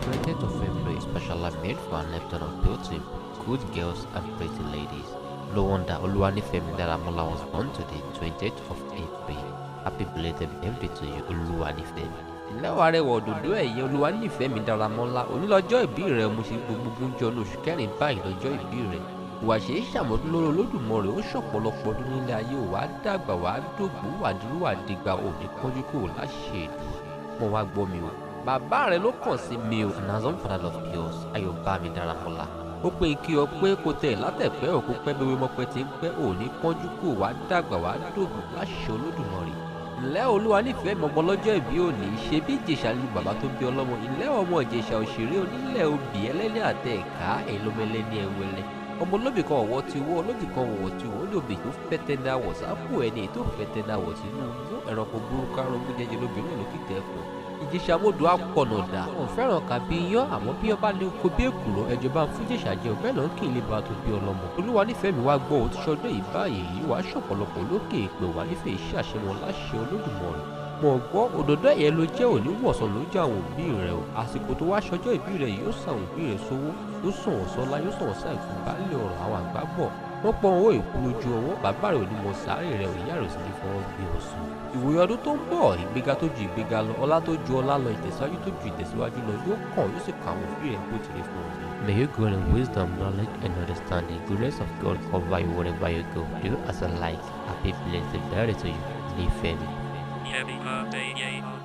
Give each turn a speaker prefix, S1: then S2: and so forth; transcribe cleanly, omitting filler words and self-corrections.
S1: 20th of February is specially made for an episode of beauty, good girls and pretty ladies. No wonder Oluwanifemi was born today, 20th of April. Happy belated birthday to you, Oluwanifemi. Lẹ́wọ̀ arẹwà òdòdó ẹ̀yẹ Oluwanifemi Daramola onílọ́jọ́ ìbí rẹ̀ mo ṣe gbogbo jọ̀nù oṣù kẹrin báyìí lọ́jọ́ ìbí rẹ̀. Ìwà ṣe é ṣàmọ́dún lórí Olódùmarè ó ṣọ̀pọ̀lọpọ̀ ọdún nílé ayé wà á dàgbà wà á dògbò wà á dúró wà á dìgbà òní kánjú kúrò láṣẹ èdè. Mo wá gbọ́ mi o. Bàbá rẹ̀ ló kàn sí mi o. And as one father of yours, Ayọ̀bámi Daramola. Ó pé kí ọ pé kò tẹ̀ látẹ̀pẹ́ òkú pẹ́ bí wíwọ́n pẹ́ ti ń pẹ́ òní kánjú kúrò wà á dàgbà wà á dògbò láṣẹ Olódùmarè. Ǹlẹ́ Olúwanifẹ́mi ọmọ lọ́jọ́ ìbí òní ṣe bí Ìjẹ̀ṣà lu bàbá tó bí ọlọ́mọ. Ǹlẹ́ ọmọ Ìjẹ̀ṣà òṣèré onílẹ̀ obì ẹlẹ́ni àtẹ ẹ̀ka ẹ̀lọ́mẹlẹ́ni ẹ̀wẹ̀lẹ̀. Ọmọ olóbì kan ọ̀wọ́ ti wọ́ olóbì kan ọ̀wọ́ ti wọ́ olóbì tó fẹ́tẹ́ náà wọ̀ sápò ẹni tó fẹ́tẹ́ náà wọ̀ sínú ẹranko burúkú arógún jẹjẹ lóbìnrin lókìtẹ́ fún. Ìjẹ̀ṣà mọ́dù akọ̀nàdà wọn fẹ́ràn ká bí yán àmọ́ bí ọba ní kó bí èkùrọ́ ẹjọ́ bá ń fún Ìjẹ̀ṣà jẹ́ ọ̀bẹ́ náà kì í lè bá tó bí ọlọ́mọ. Olúwanifẹ́mi wá gbọ́ òtún ṣọdún yìí báyìí wàá ṣọ̀pọ̀lọpọ̀ lókè ìpè wà nífẹ̀ẹ́ iṣẹ́ àṣemọ láṣẹ Olódùmarè. Mo gbọ́ òdòdó ẹ̀yẹ ló jẹ́ òní wọ̀sán ló jẹ́ àwọn òbí rẹ̀ o. Àsìkò tó wá ṣọjọ́ ìbí rẹ̀ yóò sàn òbí rẹ̀ sówó yóò sàn wọ́n sọ́lá yóò sàn wọ́n sáà fún baálé ọ̀rọ̀ àwọn àgbà bọ̀. Wọ́n pọ́n owó ìkú lójú ọwọ́ bàbá rẹ̀ ò ní mọ sàárè rẹ̀ ò ìyá rẹ̀ sì ní fọwọ́ gbé ọ̀sùn. Ìwòye ọdún tó ń bọ̀ ìgbéga tó ju ìgbéga lọ ọlá tó ju ọlá lọ ìtẹ̀síwájú tó ju ìtẹ̀síwájú lọ yóò kàn yóò sì kà àwọn òbí rẹ̀ bó tilẹ̀ fún ọ. May you grow in wisdom, knowledge and understanding. Goodness of God cover you wherever you go. Do as I like. Happy blessed birthday to you, Nifemi.
S2: Yemiadeiye.